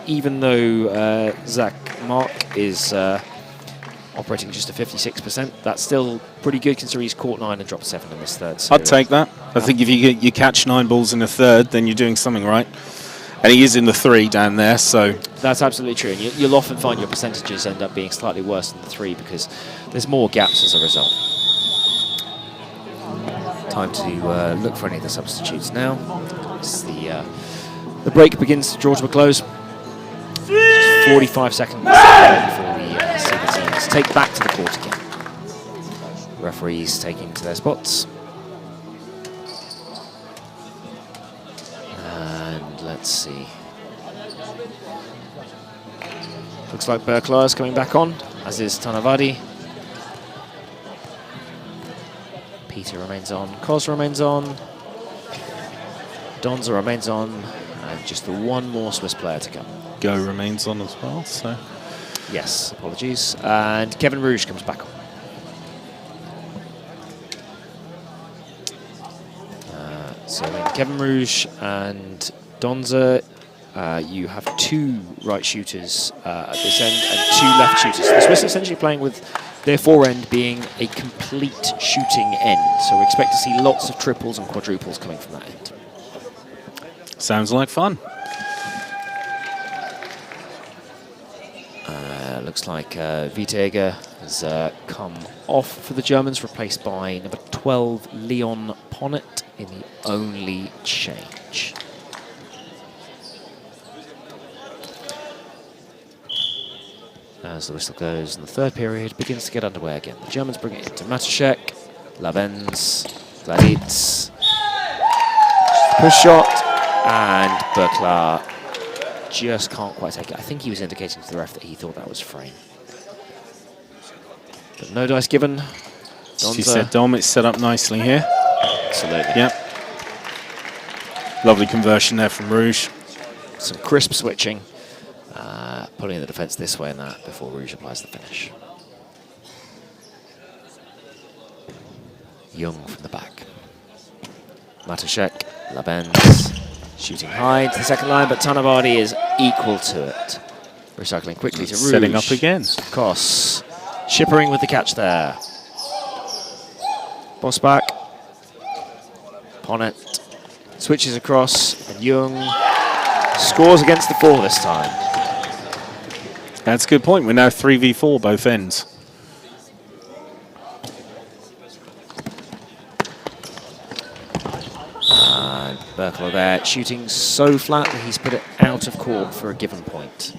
even though Zach Mark is operating just a 56%, that's still pretty good considering he's caught 9 and dropped 7 in this third. So I'd take that. I think if you catch 9 balls in a third, then you're doing something right. And he is in the 3 down there, so... That's absolutely true. And you'll often find your percentages end up being slightly worse than the 3 because there's more gaps as a result. Time to look for any of the substitutes now. As the break begins to draw to a close. 45 seconds before we see the teams take back to the court again. Referees taking to their spots. Let's see. Looks like Berklar is coming back on, as is Tanavadi. Peter remains on, Kos remains on, Donza remains on, and just the one more Swiss player to come. Go remains on as well, so... Yes, apologies. And Kevin Rouge comes back on. So Kevin Rouge and Donza, you have 2 right shooters at this end and 2 left shooters. The Swiss are essentially playing with their forend being a complete shooting end. So we expect to see lots of triples and quadruples coming from that end. Sounds like fun. Looks like Wietega has come off for the Germans, replaced by number 12, Leon Ponnet, in the only change. As the whistle goes in the third period, begins to get underway again. The Germans bring it into Matuszek, Lavens, Gladitz, push shot, and Berklar just can't quite take it. I think he was indicating to the ref that he thought that was frame. But no dice given. She said, Dom, it's set up nicely here. Absolutely. Yep. Lovely conversion there from Rouge. Some crisp switching. Pulling the defence this way and that before Rouge applies the finish. Jung from the back. Matuszek, Labens, shooting high into the second line, but Tanavadi is equal to it. Recycling quickly to Rouge. Setting up again. Kos, shippering with the catch there. Bosbach, Ponnet, switches across, and Jung scores against the 4 this time. That's a good point. We're now 3v4 both ends. Berklar there, shooting so flat that he's put it out of court for a given point.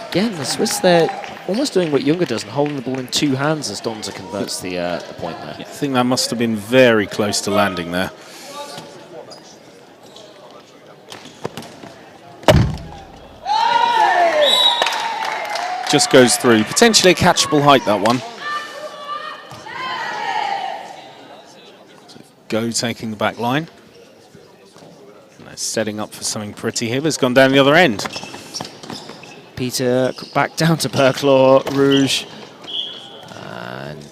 Again, the Swiss there almost doing what Junger does and holding the ball in 2 hands as Donza converts the point there. I think that must have been very close to landing there. Just goes through. Potentially a catchable height, that one. So Go taking the back line. And they're setting up for something pretty here, but it's gone down the other end. Peter back down to Berclaw, Rouge. And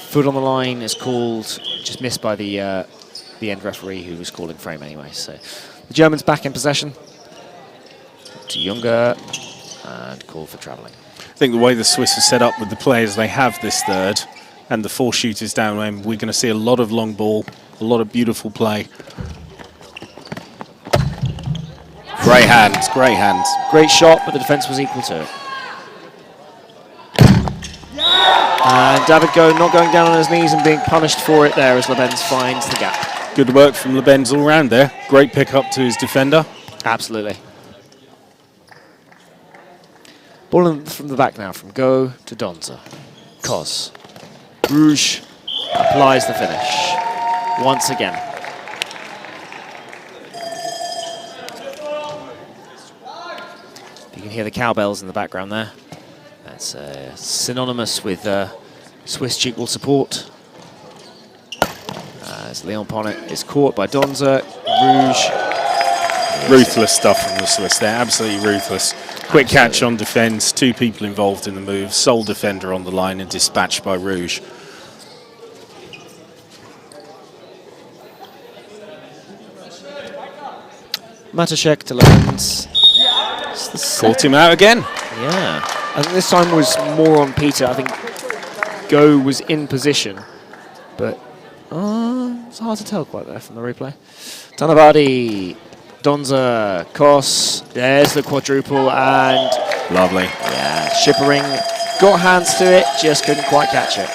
foot on the line is called, just missed by the end referee who was calling frame anyway. So the Germans back in possession. To Younger and call for travelling. I think the way the Swiss are set up with the players they have this third and the 4 shooters down, we're going to see a lot of long ball, a lot of beautiful play. Great hands, great hands. Great shot, but the defence was equal to it. And David Go not going down on his knees and being punished for it there as Lebenz finds the gap. Good work from Lebenz all round there. Great pick up to his defender. Absolutely. Ball in from the back now, from Go to Donza. Kos. Rouge applies the finish. Once again. You can hear the cowbells in the background there. That's synonymous with Swiss Tchoukball support. As Leon Ponnet is caught by Donza. Rouge. Ruthless stuff from the Swiss there, absolutely ruthless. Quick catch on defence, 2 people involved in the move, sole defender on the line and dispatched by Rouge. Matuszek to Lebenz. Caught him out again. Yeah. I think this time was more on Peter. I think Go was in position, but it's hard to tell quite there from the replay. Tanavadi, Donza, Kos, there's the quadruple, and lovely. Yeah, Schippering got hands to it, just couldn't quite catch it.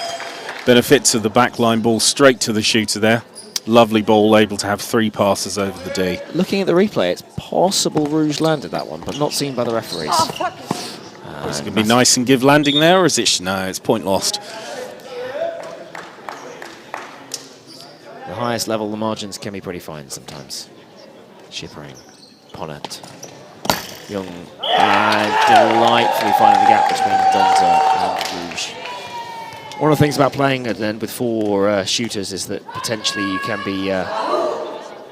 Benefits of the backline ball straight to the shooter there. Lovely ball, able to have 3 passes over the D. Looking at the replay, it's possible Rouge landed that one, but not seen by the referees. Is it going to be nice and give landing there, or is it? No, it's point lost. The highest level, the margins can be pretty fine sometimes. Schippering, Ponnet, Young, and delightfully finding the gap between Donza and Rouge. One of the things about playing then with 4 shooters is that potentially you can be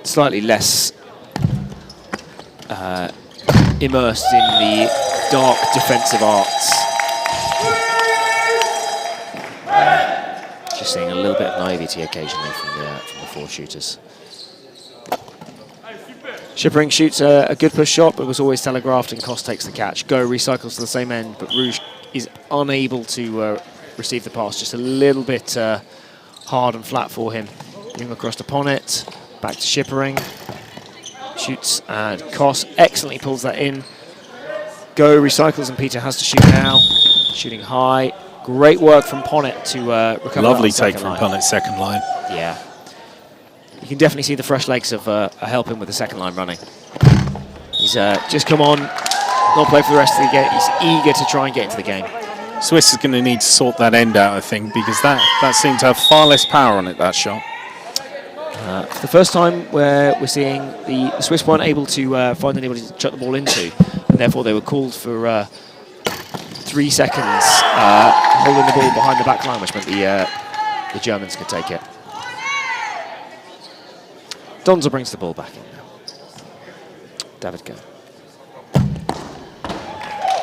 slightly less immersed in the dark defensive arts. Just seeing a little bit of naivety occasionally from the 4 shooters. Schippering shoots a good push shot, but was always telegraphed, and Kos takes the catch. Go recycles to the same end, but Rouge is unable to receive the pass. Just a little bit hard and flat for him. Young across to Ponnet, back to Schippering. Shoots, and Kos excellently pulls that in. Go recycles, and Peter has to shoot now. Shooting high. Great work from Ponnet to recover. Lovely take from Ponnet's second line. Yeah. You can definitely see the fresh legs of helping with the second line running. He's just come on, not play for the rest of the game. He's eager to try and get into the game. Swiss is going to need to sort that end out, I think, because that seemed to have far less power on it, that shot. For the first time where we're seeing the Swiss weren't able to find anybody to chuck the ball into, and therefore they were called for 3 seconds holding the ball behind the back line, which meant the Germans could take it. Donza brings the ball back in now. David Go.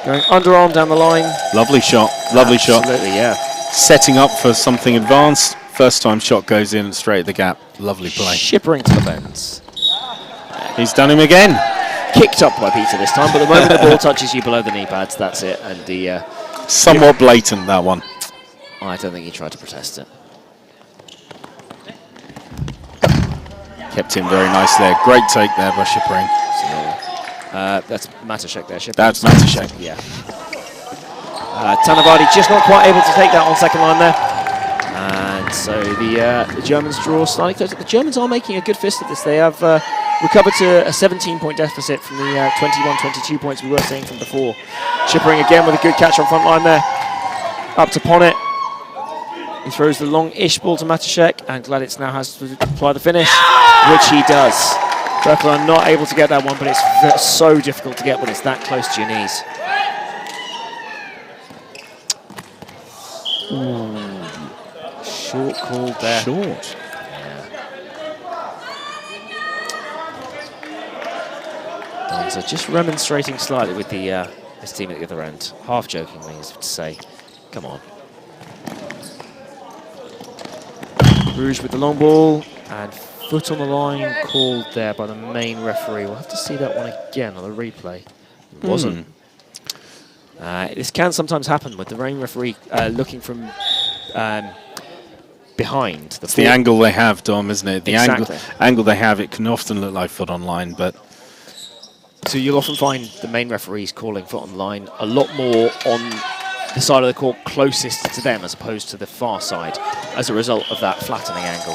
Going underarm down the line. Lovely shot, lovely shot. Absolutely, yeah. Setting up for something advanced. First time shot goes in and straight at the gap. Lovely play. Schippering to the fence. He's done him again. Kicked up by Peter this time, but the moment the ball touches you below the knee pads, that's it. And the somewhat blatant, that one. I don't think he tried to protest it. Kept him very nice there. Great take there by Schippering. That's Matuszek there. Schippering. That's Matuszek. Yeah. Tanavadi just not quite able to take that on second line there. And so the Germans draw slightly closer. The Germans are making a good fist of this. They have recovered to a 17-point deficit from the 21-22 points we were seeing from before. Schippering again with a good catch on front line there. Up to Ponnet. He throws the long-ish ball to Matuszek, and Gladitz now has to apply the finish, which he does. Berkler not able to get that one, but it's so difficult to get when it's that close to your knees. Ooh. Short call there. Short. Donza just remonstrating slightly with the his team at the other end, half jokingly, as if to say, come on. Rouge with the long ball, and foot on the line called there by the main referee. We'll have to see that one again on the replay. It wasn't. This can sometimes happen with the main referee looking from behind. It's the angle they have, Dom, isn't it? The Exactly. angle they have, it can often look like foot on line, but... So you'll often find the main referees calling foot on the line a lot more on the side of the court closest to them as opposed to the far side as a result of that flattening angle.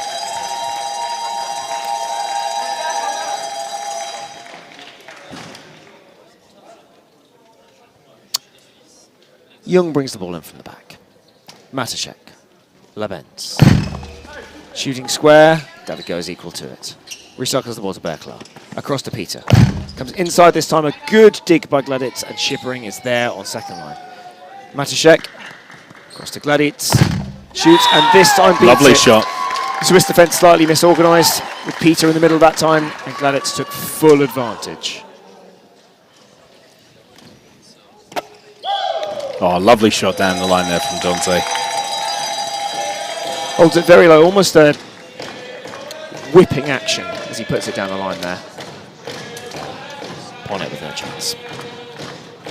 Young brings the ball in from the back. Matashek, Labens. Shooting square, David goes equal to it. Recycles the ball to Berklar. Across to Peter. Comes inside this time, a good dig by Gladitz, and Shippering is there on second line. Matashek, across to Gladitz. Shoots, and this time beats Lovely it. shot. Swiss defence slightly misorganised, with Peter in the middle that time, and Gladitz took full advantage. Oh, lovely shot down the line there from Dante. Holds it very low, almost a whipping action as he puts it down the line there. On it with no chance.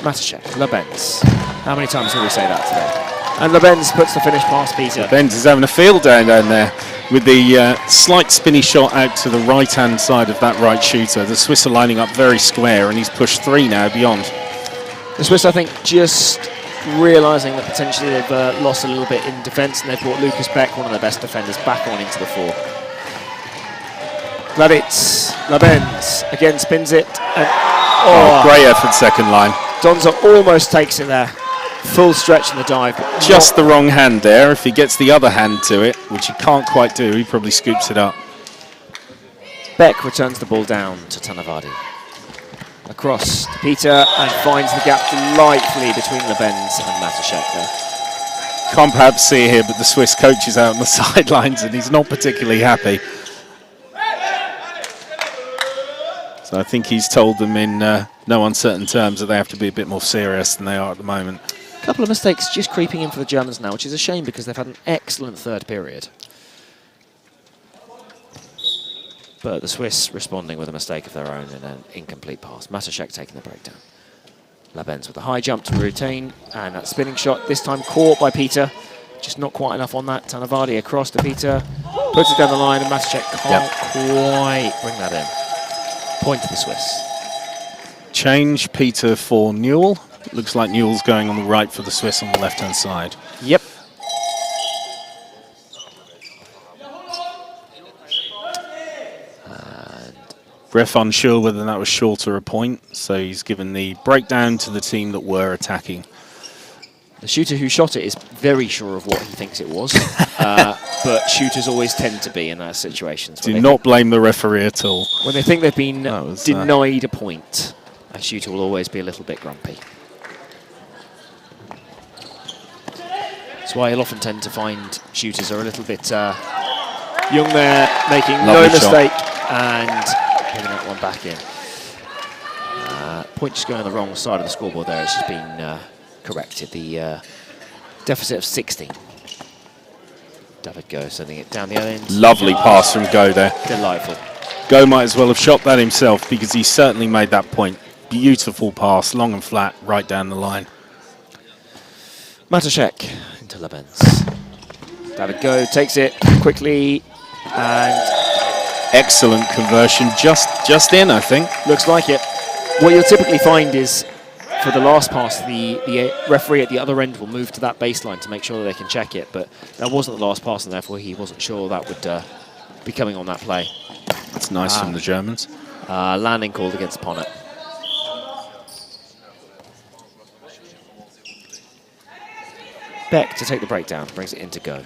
Matashek, Labens. How many times will we say that today? And Labens puts the finish past Peter. Labens is having a field down there with the slight spinny shot out to the right-hand side of that right shooter. The Swiss are lining up very square, and he's pushed 3 now beyond. The Swiss, I think, just realising that potentially they've lost a little bit in defence, and they've brought Lucas Beck, one of their best defenders, back on into the fore. Gladitz, Labens, again spins it. And great effort second line. Donza almost takes it there. Full stretch in the dive. Just the wrong hand there. If he gets the other hand to it, which he can't quite do, he probably scoops it up. Beck returns the ball down to Tanavadi. Across to Peter, and finds the gap delightfully between Labens and Matashek there. Can't perhaps see it here, but the Swiss coach is out on the sidelines and he's not particularly happy. So I think he's told them in no uncertain terms that they have to be a bit more serious than they are at the moment. A couple of mistakes just creeping in for the Germans now, which is a shame because they've had an excellent third period. But the Swiss responding with a mistake of their own in an incomplete pass. Matashek taking the breakdown. Labens with a high jump to retain, and that spinning shot, this time caught by Peter. Just not quite enough on that. Tanavadi across to Peter, puts it down the line, and Matashek can't quite bring that in. Point to the Swiss. Change Peter for Newell. Looks like Newell's going on the right for the Swiss on the left-hand side. Yep. Ref unsure whether that was short or a point, so he's given the breakdown to the team that were attacking. The shooter who shot it is very sure of what he thinks it was, but shooters always tend to be in those situations. Do not blame the referee at all. When they think they've been denied a point, a shooter will always be a little bit grumpy. That's why you'll often tend to find shooters are a little bit young there, making no mistake, and getting that one back in. Point just going on the wrong side of the scoreboard there. It's just been corrected. The deficit of 16. David Go sending it down the other end. Lovely pass from Go there. Delightful. Go might as well have shot that himself because he certainly made that point. Beautiful pass, long and flat, right down the line. Matashek into Labens. David Go takes it quickly, and excellent conversion, just in, I think. Looks like it. What you'll typically find is, for the last pass, the referee at the other end will move to that baseline to make sure that they can check it, but that wasn't the last pass, and therefore he wasn't sure that would be coming on that play. That's nice from the Germans. Landing called against Ponnet. Beck to take the breakdown, brings it in to Go.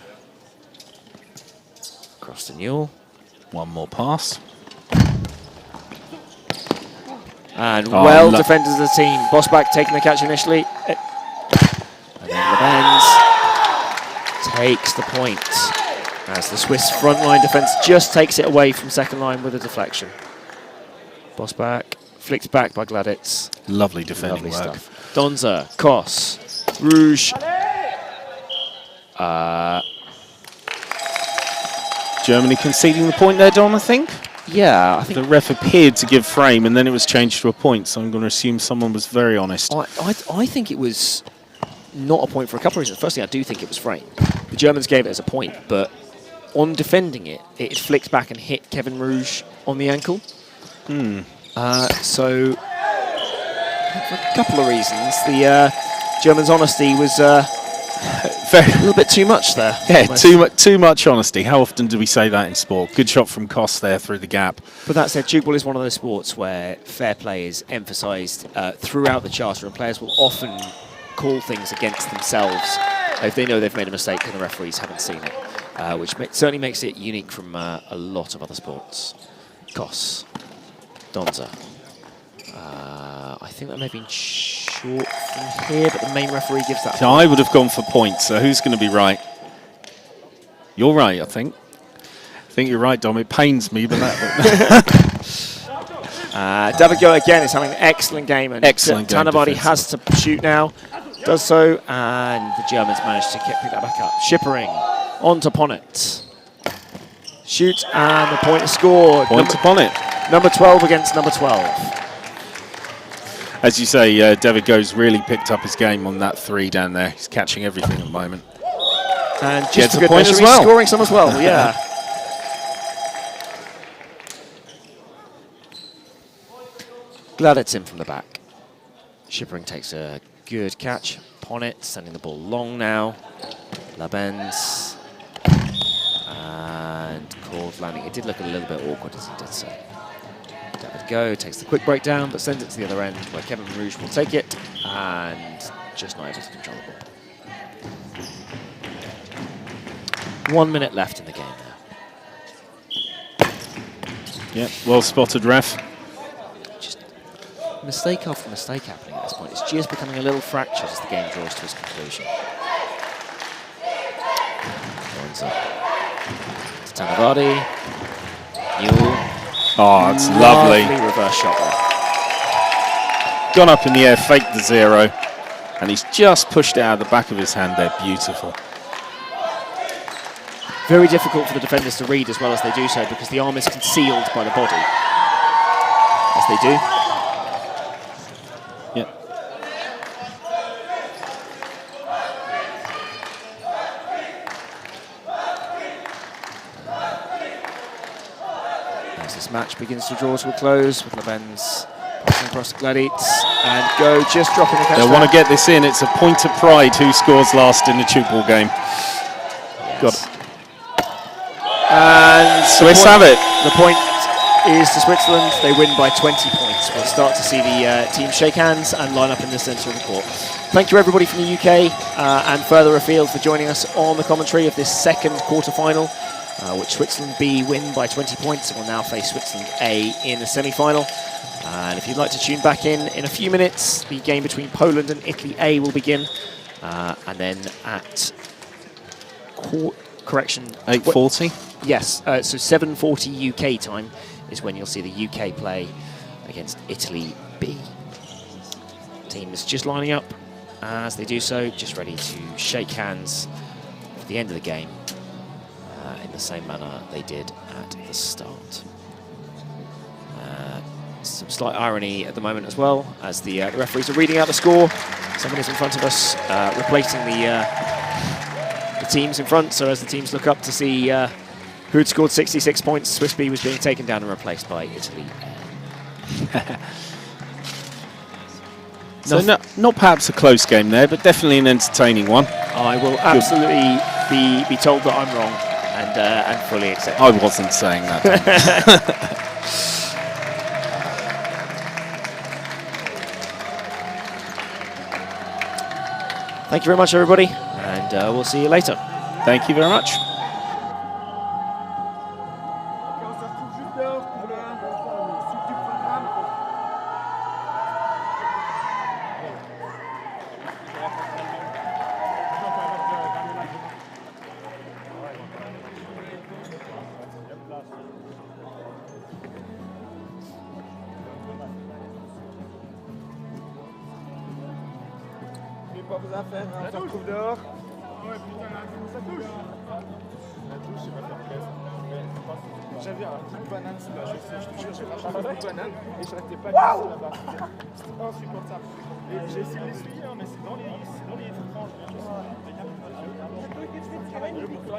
Across to Newell. One more pass. And well defended as a team. Bosbach taking the catch initially. And then Labens takes the point as the Swiss frontline defence just takes it away from second line with a deflection. Bosbach Flicked back by Gladitz. Lovely defending Lovely work. stuff. Donza, Kos, Rouge. Germany conceding the point there, Don, I think. Yeah, I think The ref appeared to give frame, and then it was changed to a point, so I'm going to assume someone was very honest. I think it was not a point for a couple of reasons. Firstly, I do think it was frame. The Germans gave it as a point, but on defending it, it flicked back and hit Kevin Rouge on the ankle. So, for a couple of reasons, the Germans' honesty was a little bit too much there. Yeah, too much honesty. How often do we say that in sport? Good shot from Kos there through the gap. But that said, Tchoukball is one of those sports where fair play is emphasised throughout the charter, and players will often call things against themselves if they know they've made a mistake and the referees haven't seen it, which certainly makes it unique from a lot of other sports. Kos, Donza. I think that may have been short from here, but the main referee gives that. I would have gone for points, so who's going to be right? You're right, I think. I think you're right, Dom. It pains me, but that... David Go again is having an excellent game, and Tanavadi has to shoot now. Does so, and the Germans manage to pick that back up. Schippering onto Ponnet. Shoot, and the point is scored. Point to Ponnet. Number 12 against number 12. As you say, David Go's really picked up his game on that three down there. He's catching everything at the moment. And just Gets a a good point measure, as he's well. scoring some as well, yeah. Gladitz in from the back. Schippering takes a good catch. Ponnet sending the ball long now. Labens. And called landing. It did look a little bit awkward as he did so. David Go takes the quick breakdown, but sends it to the other end where Kevin Rouge will take it and just not able to control the ball. 1 minute left in the game now. Yeah, well spotted, ref. Just mistake after mistake happening at this point. It's just becoming a little fractured as the game draws to its conclusion. It's Tanavadi. Newell. Oh, it's lovely. Reverse shot there. Gone up in the air, faked the zero, and he's just pushed it out of the back of his hand there. Beautiful. Very difficult for the defenders to read as well as they do so, because the arm is concealed by the body. As they do. Yeah. As this match begins to draw to a close, with Labens passing across to Gladitz, and Go just dropping the catch. They'll want to get this in. It's a point of pride who scores last in the Tchoukball game. Yes. Got it. And Swiss have it. The point is to Switzerland. They win by 20 points. We'll start to see the teams shake hands and line up in the centre of the court. Thank you everybody from the UK and further afield for joining us on the commentary of this second quarter-final, which Switzerland B win by 20 points and will now face Switzerland A in the semi-final. And if you'd like to tune back in a few minutes, the game between Poland and Italy A will begin. And then at 8:40. Yes, so 7:40 UK time is when you'll see the UK play against Italy B. Team is just lining up as they do so, just ready to shake hands at the end of the game in the same manner they did at the start. Some slight irony at the moment as well, as the referees are reading out the score. Someone is in front of us replacing the teams in front, so as the teams look up to see who had scored 66 points, Swiss B was being taken down and replaced by Italy. So not perhaps a close game there, but definitely an entertaining one. I will absolutely be told that I'm wrong and fully accept it. I wasn't saying that. Thank you very much, everybody, and we'll see you later. Thank you very much. propres affaires, on se retrouve dehors. Ouais, putain, là, ça touche. La touche, c'est pas faire plaisir. J'avais un bout de banane là, je te jure, j'ai lâché un bout de banane et je restais pas ici là-bas. C'était insupportable. Et j'ai essayé de l'essuyer, hein, mais c'est dans les franges. Le pour toi,